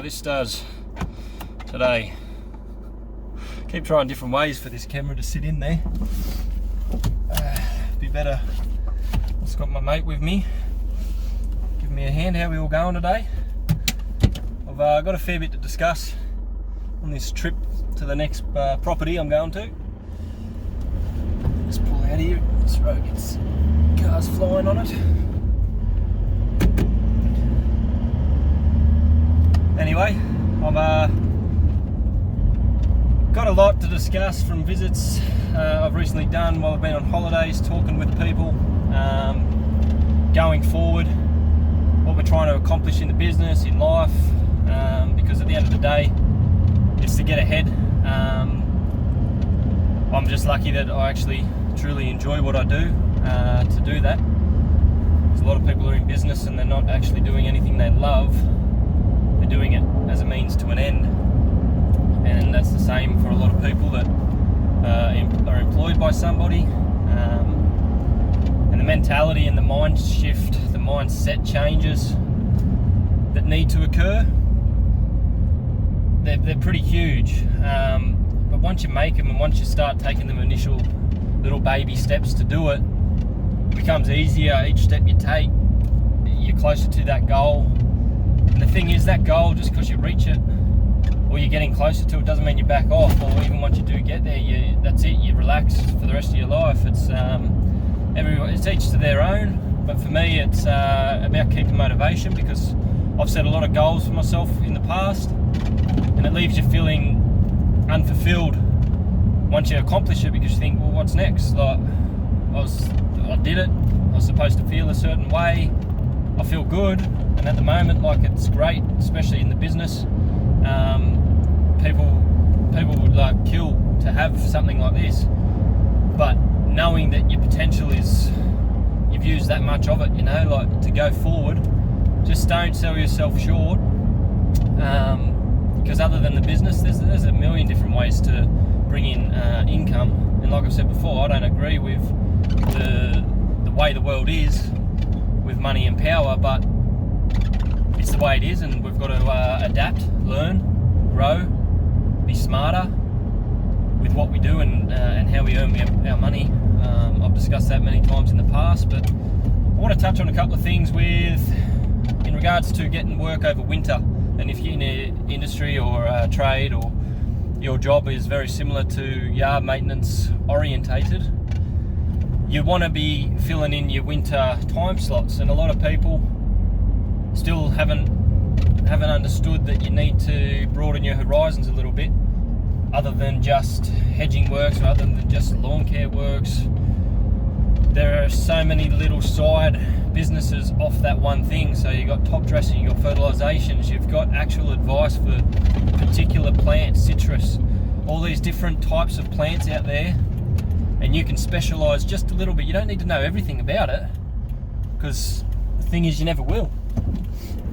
this does today. Keep trying different ways for this camera to sit in there. Be better. Just got my mate with me. Give me a hand. How we all going today? I've got a fair bit to discuss on this trip to the next property I'm going to. Just pull out here. This road gets cars flying on it. Anyway, I've got a lot to discuss from visits I've recently done while I've been on holidays, talking with people, going forward, what we're trying to accomplish in the business, in life, because at the end of the day, it's to get ahead. I'm just lucky that I actually truly enjoy what I do to do that. There's a lot of people who are in business and they're not actually doing anything they love. They're doing it as a means to an end, and that's the same for a lot of people that are employed by somebody. And the mentality and the mind shift, the mindset changes that need to occur, they're pretty huge. But once you make them and once you start taking them initial little baby steps to do it, it becomes easier. Each step you take, you're closer to that goal. And the thing is, that goal, just because you reach it or you're getting closer to it, doesn't mean you back off. Or even once you do get there, that's it. You relax for the rest of your life. It's it's each to their own. But for me, it's about keeping motivation, because I've set a lot of goals for myself in the past, and it leaves you feeling unfulfilled once you accomplish it, because you think, well, what's next? Like, I did it. I was supposed to feel a certain way. I feel good, and at the moment, like, it's great, especially in the business. People would like kill to have something like this, but knowing that your potential is, you've used that much of it, you know, like, to go forward, just don't sell yourself short. Because other than the business, there's a million different ways to bring in income. And like I've said before, I don't agree with the way the world is with money and power, but it's the way it is, and we've got to adapt, learn, grow, be smarter with what we do and how we earn our money. I've discussed that many times in the past, but I want to touch on a couple of things in regards to getting work over winter. And if you're in an industry or a trade, or your job is very similar to yard maintenance orientated, you want to be filling in your winter time slots. And a lot of people still haven't understood that you need to broaden your horizons a little bit, other than just hedging works, or other than just lawn care works. There are so many little side businesses off that one thing. So you've got top dressing, you've got fertilizations, you've got actual advice for particular plants, citrus, all these different types of plants out there, and you can specialize just a little bit. You don't need to know everything about it, because the thing is, you never will.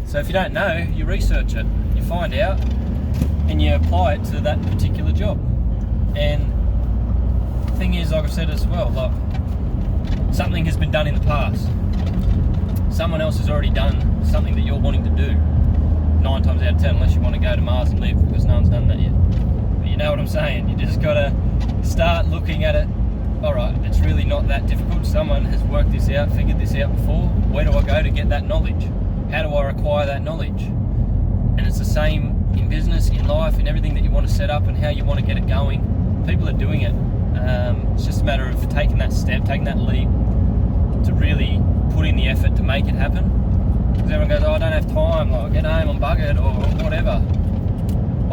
So if you don't know, you research it, you find out, and you apply it to that particular job. And the thing is, like I've said as well, like, something has been done in the past. Someone else has already done something that you're wanting to do. 9 times out of 10, unless you want to go to Mars and live, because no one's done that yet. But you know what I'm saying? You just got to start looking at it. All right, it's really not that difficult. Someone has worked this out, figured this out before. Where do I go to get that knowledge? How do I acquire that knowledge? And it's the same in business, in life, in everything that you want to set up and how you want to get it going. People are doing it. It's just a matter of taking that step, taking that leap to really put in the effort to make it happen. Because everyone goes, oh, I don't have time, like, I'll get home, I'm buggered, or whatever.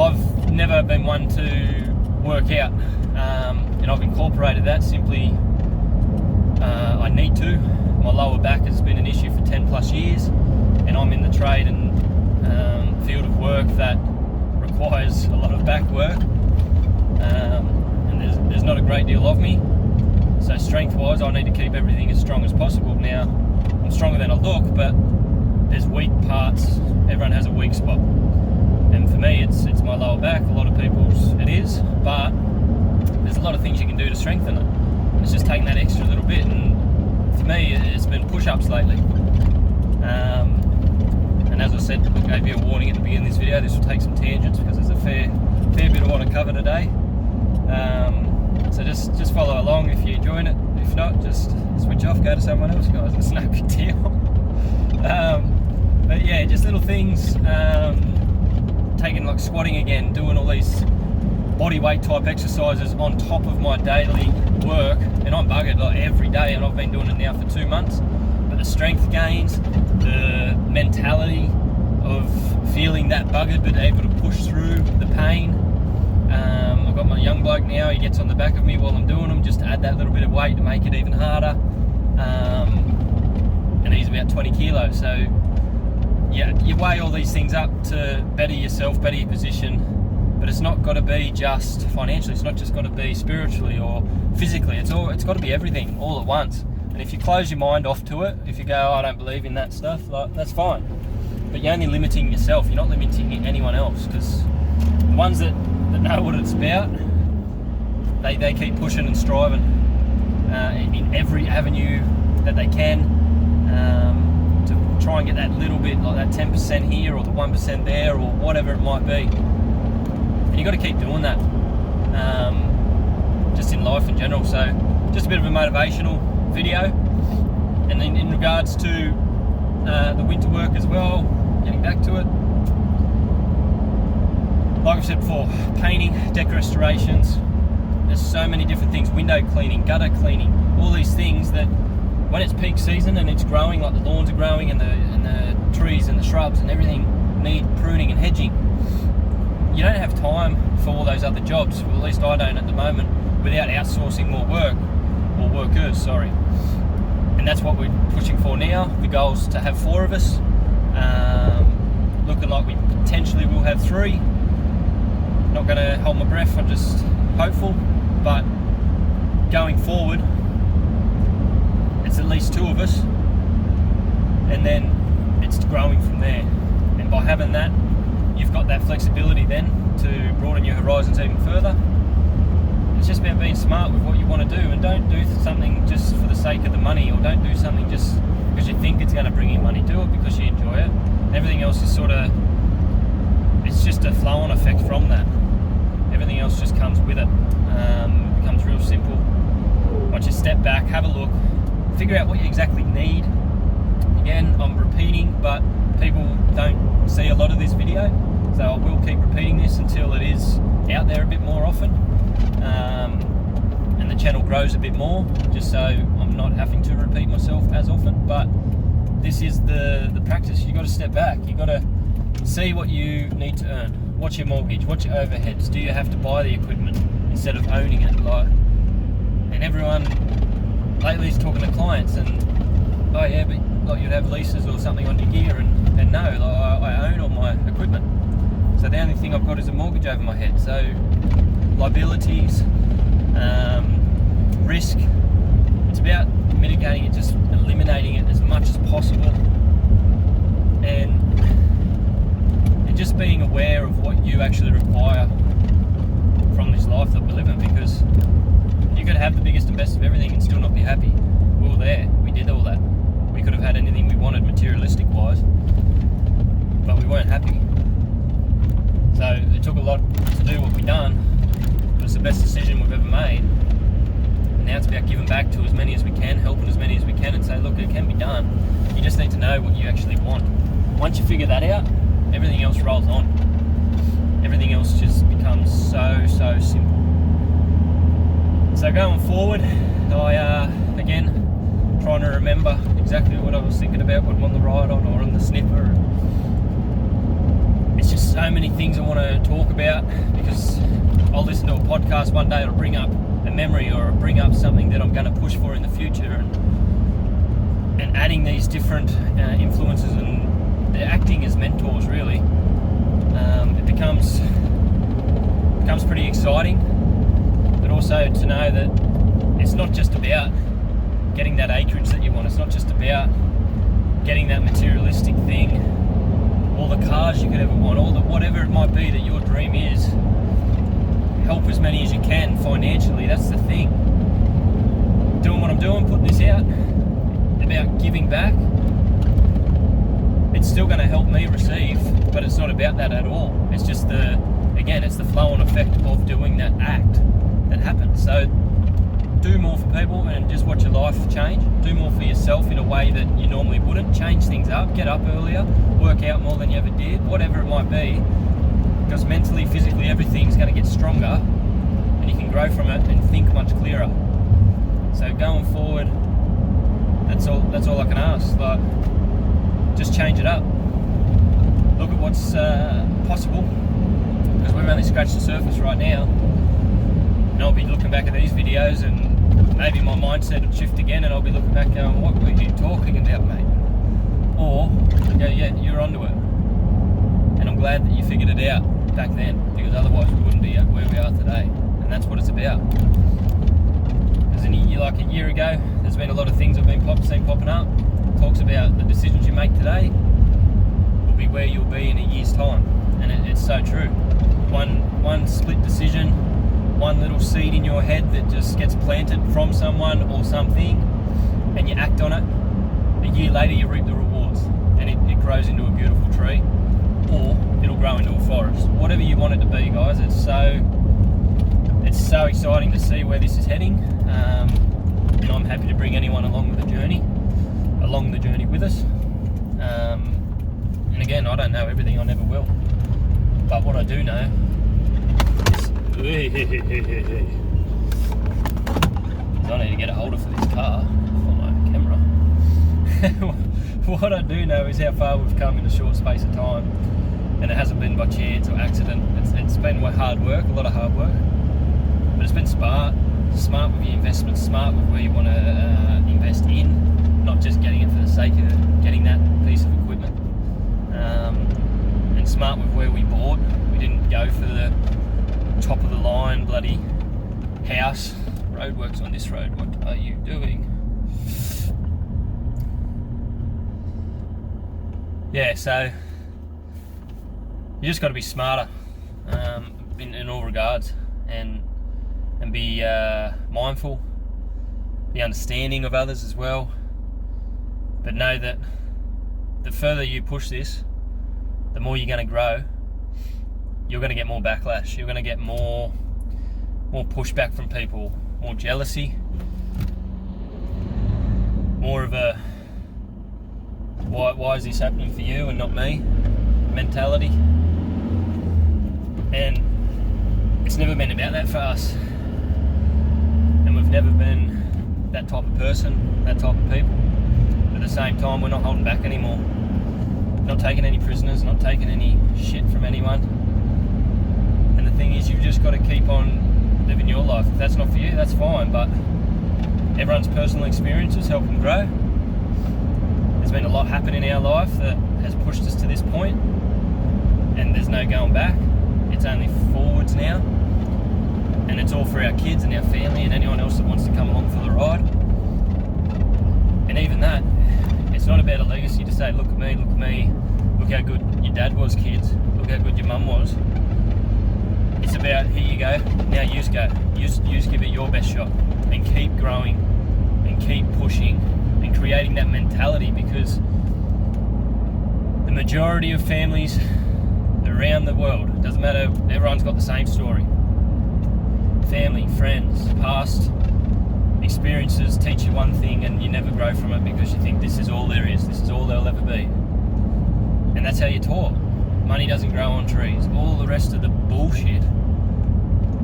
I've never been one to work out, and I've incorporated that simply. I need to. My lower back has been an issue for 10 plus years, and I'm in the trade and field of work that requires a lot of back work, and there's not a great deal of me. So strength-wise, I need to keep everything as strong as possible. Now, I'm stronger than I look, but there's weak parts. Everyone has a weak spot, and for me, it's my lower back. A lot of people's it is, but there's a lot of things you can do to strengthen it. It's just taking that extra little bit, and for me, it's been push-ups lately. And And as I said, I gave you a warning at the beginning of this video, this will take some tangents because there's a fair bit I want to cover today. So just follow along if you're enjoying it. If not, just switch off, go to someone else, guys. It's no big deal. But yeah, just little things. Taking like squatting again, doing all these body weight type exercises on top of my daily work, and I'm buggered like every day, and I've been doing it now for 2 months. But the strength gains, the mentality of feeling that buggered but able to push through the pain. I've got my young bloke now, he gets on the back of me while I'm doing them just to add that little bit of weight to make it even harder. And he's about 20 kilos, so yeah, you weigh all these things up to better yourself, better your position, but it's not got to be just financially, it's not just got to be spiritually or physically, it's got to be everything all at once. And if you close your mind off to it, if you go, oh, I don't believe in that stuff, like, that's fine, but you're only limiting yourself, you're not limiting anyone else, because the ones that know what it's about, they keep pushing and striving in every avenue that they can, to try and get that little bit, like that 10% here or the 1% there or whatever it might be. And you've got to keep doing that, just in life in general. So just a bit of a motivational video. And then in regards to the winter work as well, getting back to it, like I've said before, painting, deck restorations, there's so many different things, window cleaning, gutter cleaning, all these things that when it's peak season and it's growing, like the lawns are growing and the trees and the shrubs and everything need pruning and hedging, you don't have time for all those other jobs, well, at least I don't at the moment, without outsourcing more work, or workers, sorry. And that's what we're pushing for now. The goal's to have 4 of us, looking like we potentially will have 3. Not going to hold my breath, I'm just hopeful, but going forward it's at least 2 of us, and then it's growing from there. And by having that, you've got that flexibility then to broaden your horizons even further. It's just about being smart with what you want to do, and don't do something just for the sake of the money, or don't do something just because you think it's going to bring you money. Do it because you enjoy it. Everything else is sort of, it's just a flow-on effect from that. Everything else just comes with it. It becomes real simple. Once you step back, have a look, figure out what you exactly need. Again, I'm repeating, but people don't see a lot of this video, so I will keep repeating this until it is out there a bit more often, and the channel grows a bit more, just so I'm not having to repeat myself as often. But this is the practice. You got to step back, you got to see what you need to earn. What's your mortgage? What's your overheads? Do you have to buy the equipment instead of owning it? And everyone lately is talking to clients, and oh yeah, but like you'd have leases or something on your gear, and no, I own all my equipment. So the only thing I've got is a mortgage over my head. So liabilities, risk, it's about mitigating it, just eliminating it as much as possible, and just being aware of what you actually require from this life that we're living, because you could have the biggest and best of everything and still not be happy. We were there, we did all that. We could have had anything we wanted materialistic wise, but we weren't happy. So it took a lot to do what we done, but it's the best decision we've ever made. And now it's about giving back to as many as we can, helping as many as we can, and say, look, it can be done. You just need to know what you actually want. Once you figure that out, everything else rolls on. Everything else just becomes so simple. So going forward, again, trying to remember exactly what I was thinking about when I'm on the ride on or on the snipper. It's just so many things I want to talk about, because I'll listen to a podcast one day, it'll bring up a memory or bring up something that I'm going to push for in the future, and adding these different influences and they're acting as mentors, really. It becomes pretty exciting, but also to know that it's not just about getting that acreage that you want. It's not just about getting that materialistic thing, all the cars you could ever want, all the whatever it might be that your dream is. Help as many as you can financially. That's the thing. Doing what I'm doing, putting this out about giving back. it's still going to help me receive, but it's not about that at all. It's just it's the flow on effect of doing that act that happens. So do more for people and just watch your life change. Do more for yourself in a way that you normally wouldn't. Change things up, get up earlier, work out more than you ever did, whatever it might be, because mentally, physically, everything's going to get stronger and you can grow from it and think much clearer. So going forward, that's all I can ask. Like, just change it up. Look at what's possible, because we've only scratched the surface right now. And I'll be looking back at these videos and maybe my mindset will shift again and I'll be looking back going, what were you talking about, mate? Or, yeah, you're onto it. And I'm glad that you figured it out back then, because otherwise we wouldn't be where we are today. And that's what it's about. Because like a year ago, there's been a lot of things I've been seen popping up. It talks about the decisions you make today will be where you'll be in a year's time. And it's so true. One split decision, one little seed in your head that just gets planted from someone or something, and you act on it, a year later you reap the rewards, and it grows into a beautiful tree, or it'll grow into a forest. Whatever you want it to be, guys. It's so exciting to see where this is heading, and I'm happy to bring anyone along the journey with us. And again, I don't know everything, I never will, but what I do know I need to get a holder for this car for my camera. What I do know is how far we've come in a short space of time, and it hasn't been by chance or accident. It's been hard work, a lot of hard work, but it's been smart with your investments, smart with where you want to invest in, not just getting it for the sake of getting that piece of equipment, and smart with where we bought. We didn't go for the top of the line bloody house. Roadworks on this road, what are you doing? Yeah, so you just got to be smarter in all regards, and be mindful, be understanding of others as well, but know that the further you push this, the more you're going to grow. You're going to get more backlash. You're going to get more pushback from people, more jealousy, more of a why is this happening for you and not me mentality. And it's never been about that for us. And we've never been that type of person, that type of people. But at the same time, we're not holding back anymore. Not taking any prisoners, not taking any shit from anyone. And the thing is, you've just got to keep on living your life. If that's not for you, that's fine, but everyone's personal experiences help them grow. There's been a lot happen in our life that has pushed us to this point, and there's no going back. It's only forwards now, and it's all for our kids and our family and anyone else that wants to come along for the ride. And even that, it's not about a legacy to say, look at me, look how good your dad was, kids, look how good your mum was. It's about, here you go, now yous go. Yous give it your best shot and keep growing and keep pushing and creating that mentality, because the majority of families around the world, it doesn't matter, everyone's got the same story. Family, friends, past experiences teach you one thing and you never grow from it because you think this is all there is, this is all there'll ever be. And that's how you're taught. Money doesn't grow on trees. All the rest of the bullshit,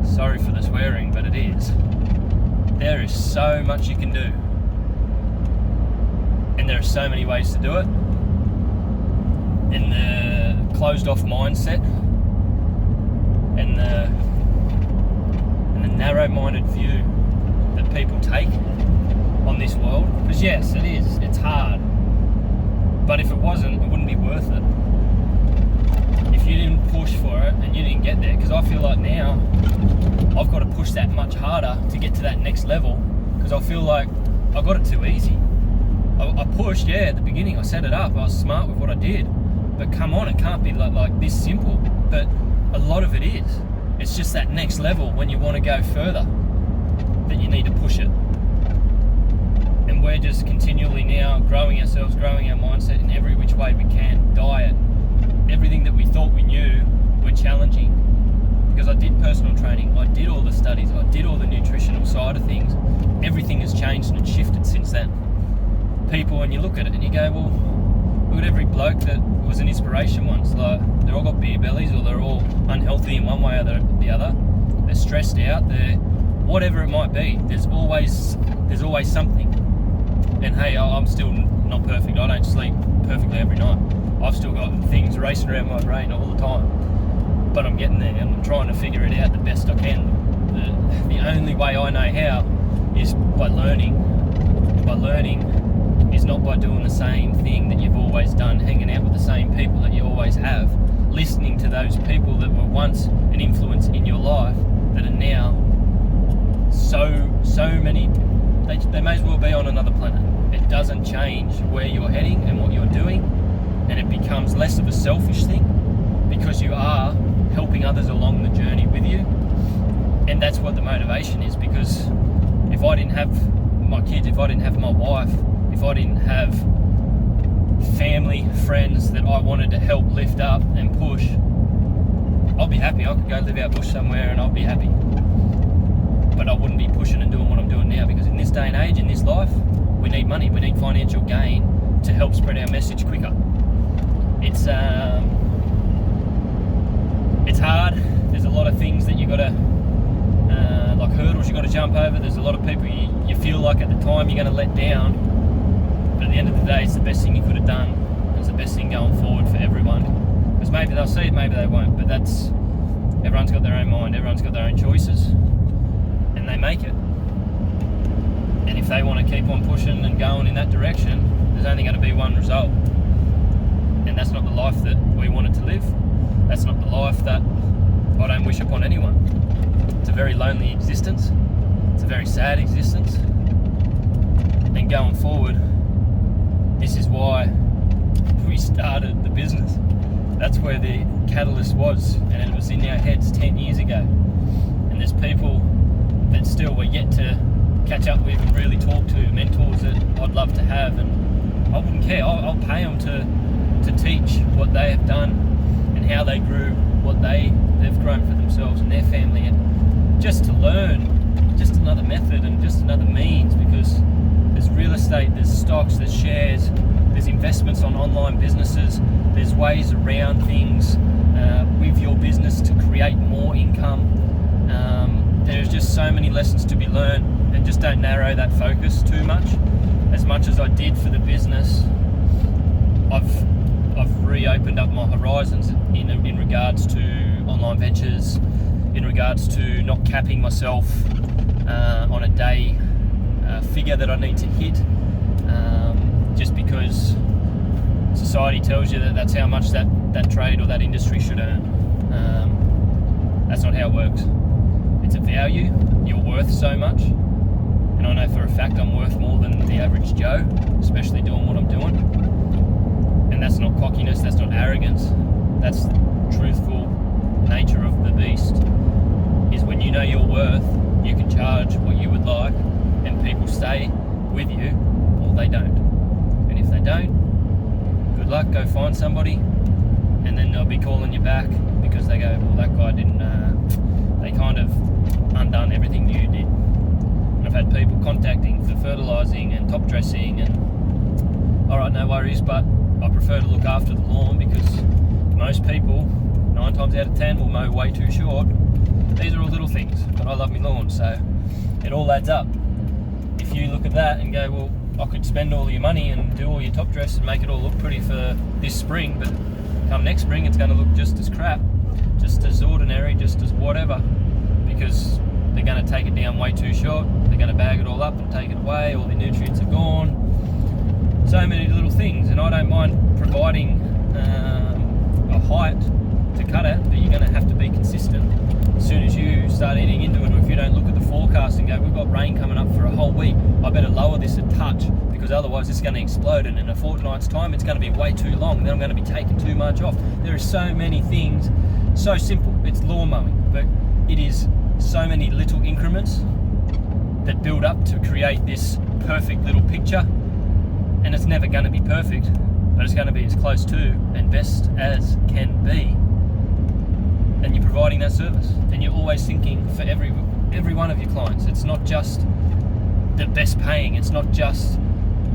sorry for the swearing, but it is. There is so much you can do. And there are so many ways to do it. And the closed off mindset and the narrow-minded view that people take on this world. Because yes, it is. It's hard. But if it wasn't, it wouldn't be worth it. If you didn't push for it and you didn't get there, because I feel like now I've got to push that much harder to get to that next level, because I feel like I got it too easy. I pushed, yeah, at the beginning, I set it up, I was smart with what I did, but come on, it can't be like this simple. But a lot of it is. It's just that next level when you want to go further that you need to push it. And we're just continually now growing ourselves, growing our mindset in every which way we can. Diet, everything that we thought we knew, we're challenging. Because I did personal training, I did all the studies, I did all the nutritional side of things. Everything has changed and it's shifted since then. People, when you look at it and you go, well, look at every bloke that was an inspiration once. Like, they're all got beer bellies, or they're all unhealthy in one way or the other. They're stressed out, they're whatever it might be. There's always something. And hey, I'm still not perfect. I don't sleep perfectly every night. I've still got things racing around my brain all the time. But I'm getting there and I'm trying to figure it out the best I can. The only way I know how is by learning. By learning is not by doing the same thing that you've always done, hanging out with the same people that you always have, listening to those people that were once an influence in your life that are now so many, they may as well be on another planet. It doesn't change where you're heading and what you're doing, and it becomes less of a selfish thing because you are helping others along the journey with you. And that's what the motivation is, because if I didn't have my kids, if I didn't have my wife, if I didn't have family, friends that I wanted to help lift up and push, I'll be happy. I could go live out bush somewhere and I'll be happy. But I wouldn't be pushing and doing what I'm doing now, because in this day and age, in this life, we need money, we need financial gain to help spread our message quicker. It's hard. There's a lot of things that you got to, like hurdles you got to jump over. There's a lot of people you feel like at the time you're going to let down, but at the end of the day, it's the best thing you could have done. It's the best thing going forward for everyone, because maybe they'll see it, maybe they won't, but that's, everyone's got their own mind, everyone's got their own choices, and they make it. And if they want to keep on pushing and going in that direction, there's only going to be one result, and that's not the life that we wanted to live. That's not the life that I don't wish upon anyone. It's a very lonely existence. It's a very sad existence. And going forward, this is why we started the business. That's where the catalyst was, and it was in our heads 10 years ago. And there's people that still we're yet to catch up with and really talk to, mentors that I'd love to have, and I wouldn't care. I'll pay them to teach what they have done and how they grew, what they've grown for themselves and their family, and just to learn just another method and just another means, because there's real estate, there's stocks, there's shares, there's investments on online businesses, there's ways around things with your business to create more income. There's just so many lessons to be learned, and just don't narrow that focus too much. As much as I did for the business, I've reopened up my horizons in regards to online ventures, in regards to not capping myself on a day figure that I need to hit, just because society tells you that that's how much that trade or that industry should earn. That's not how it works. It's a value. You're worth so much, and I know for a fact I'm worth more than the average Joe, especially doing what I'm doing. And that's not cockiness, that's not arrogance, that's the truthful nature of the beast. Is when you know your worth, you can charge what you would like, and people stay with you, or they don't. And if they don't, good luck, go find somebody, and then they'll be calling you back because they go, well, that guy didn't, they kind of undone everything you did. And I've had people contacting for fertilising and top dressing, and alright, no worries, but I prefer to look after the lawn, because most people, 9 times out of 10, will mow way too short. These are all little things, but I love my lawn, so it all adds up. If you look at that and go, well, I could spend all your money and do all your top dress and make it all look pretty for this spring, but come next spring it's going to look just as crap, just as ordinary, just as whatever, because they're going to take it down way too short, they're going to bag it all up and take it away, all the nutrients are gone. So many little things, and I don't mind providing a height to cut at, but you're going to have to be consistent. As soon as you start eating into it, or if you don't look at the forecast and go, we've got rain coming up for a whole week, I better lower this a touch, because otherwise it's going to explode, and in a fortnight's time it's going to be way too long, and then I'm going to be taking too much off. There are so many things, so simple. It's lawn mowing, but it is so many little increments that build up to create this perfect little picture, and it's never going to be perfect, but it's going to be as close to and best as can be. And you're providing that service, and you're always thinking for every one of your clients. It's not just the best paying, it's not just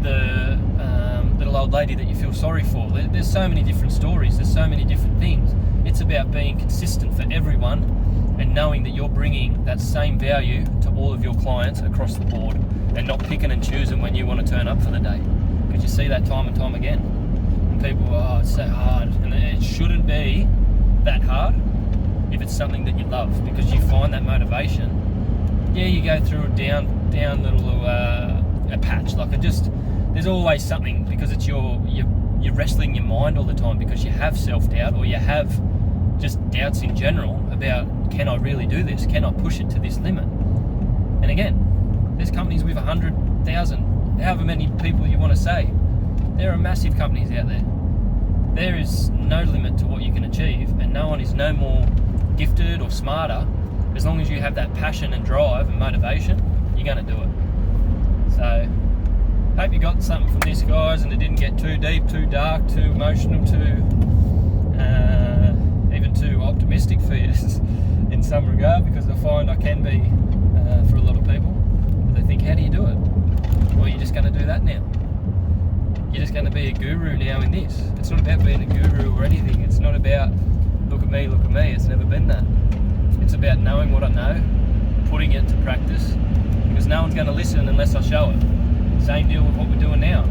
the little old lady that you feel sorry for. There's so many different stories, there's so many different things. It's about being consistent for everyone and knowing that you're bringing that same value to all of your clients across the board, and not picking and choosing when you want to turn up for the day, because you see that time and time again. And people, oh, it's so hard, and it shouldn't be that hard if it's something that you love, because you find that motivation. Yeah, you go through a down little a patch, like there's always something, because it's you're wrestling your mind all the time, because you have self-doubt, or you have just doubts in general about, can I really do this? Can I push it to this limit? And again, there's companies with 100,000, however many people you want to say. There are massive companies out there. There is no limit to what you can achieve, and no one is no more gifted or smarter. As long as you have that passion and drive and motivation, you're going to do it. So, hope you got something from this, guys, and it didn't get too deep, too dark, too emotional, even too optimistic for you in some regard, because I find I can be for a lot of people. They think, how do you do it? Well, you're just going to do that now. You're just going to be a guru now in this. It's not about being a guru or anything. It's not about, look at me, look at me. It's never been that. It's about knowing what I know, putting it to practice, because no one's going to listen unless I show it. Same deal with what we're doing now.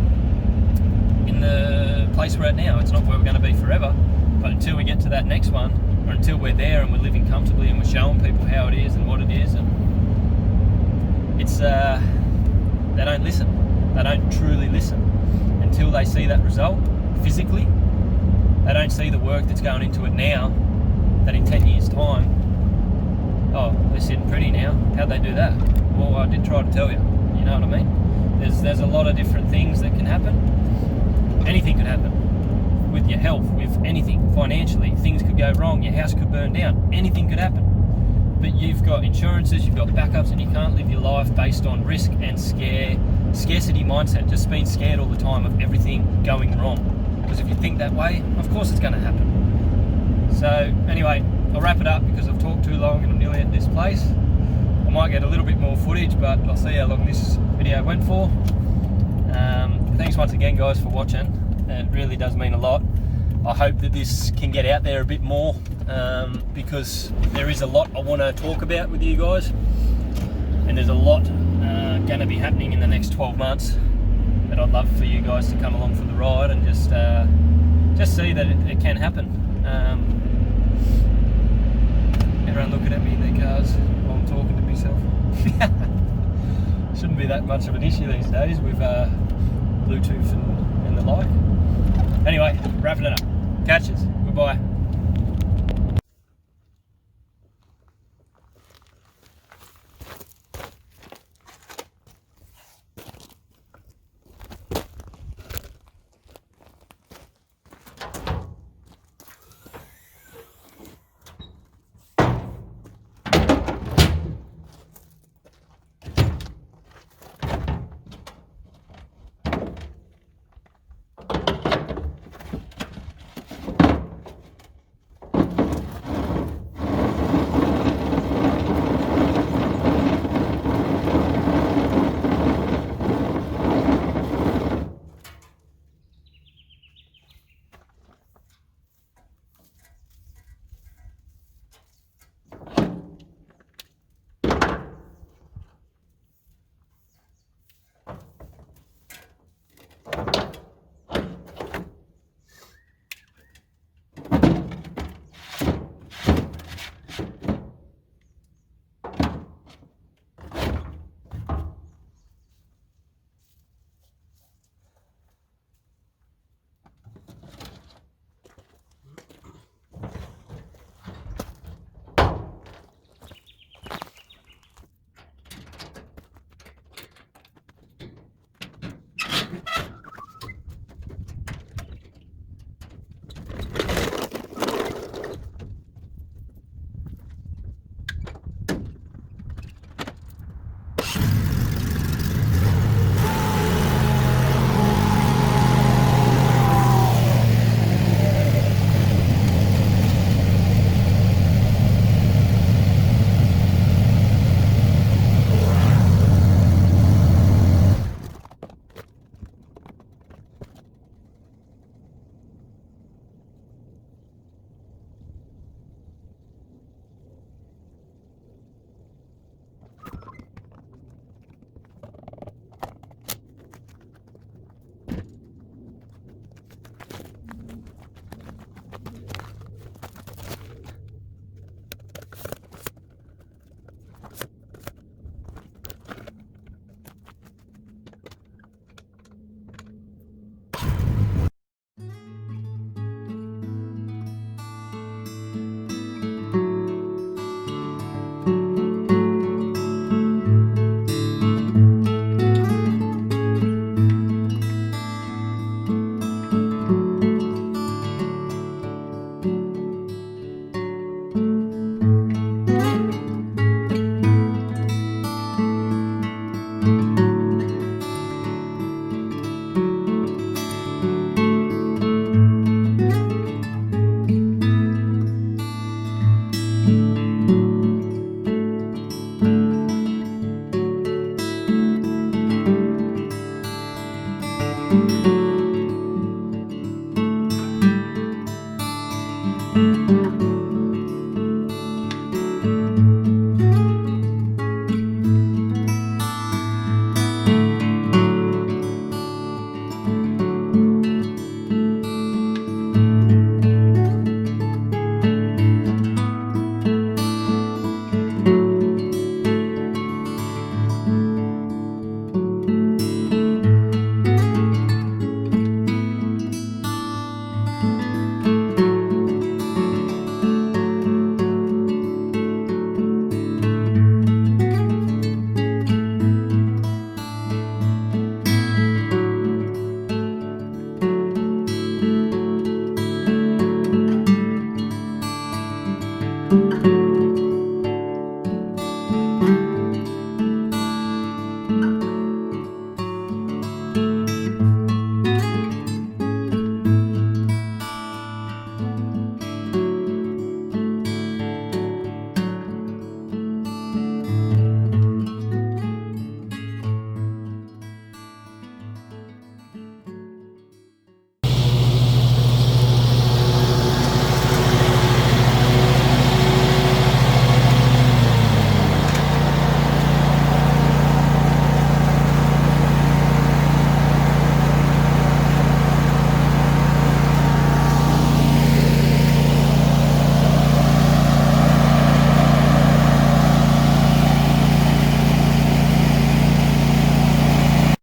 In the place we're at now, it's not where we're going to be forever, but until we get to that next one, or until we're there and we're living comfortably and we're showing people how it is and what it is, and it's they don't listen. They don't truly listen until they see that result physically. They don't see the work that's going into it now, that in 10 years time, oh, they're sitting pretty now. How'd they do that? Well, I did try to tell you. You know what I mean? There's a lot of different things that can happen. Anything could happen. With your health, with anything, financially, things could go wrong, your house could burn down, anything could happen. But you've got insurances, you've got backups, and you can't live your life based on risk and scarcity mindset, just being scared all the time of everything going wrong. Because if you think that way, of course it's going to happen. So anyway, I'll wrap it up because I've talked too long and I'm nearly at this place. I might get a little bit more footage, but I'll see how long this video went for. Thanks once again, guys, for watching. It really does mean a lot. I hope that this can get out there a bit more, because there is a lot I want to talk about with you guys, and there's a lot going to be happening in the next 12 months that I'd love for you guys to come along for the ride and just see that it can happen. Everyone looking at me in their cars while I'm talking to myself. Shouldn't be that much of an issue these days with Bluetooth and the like. Anyway, wrapping it up. Catches. Goodbye.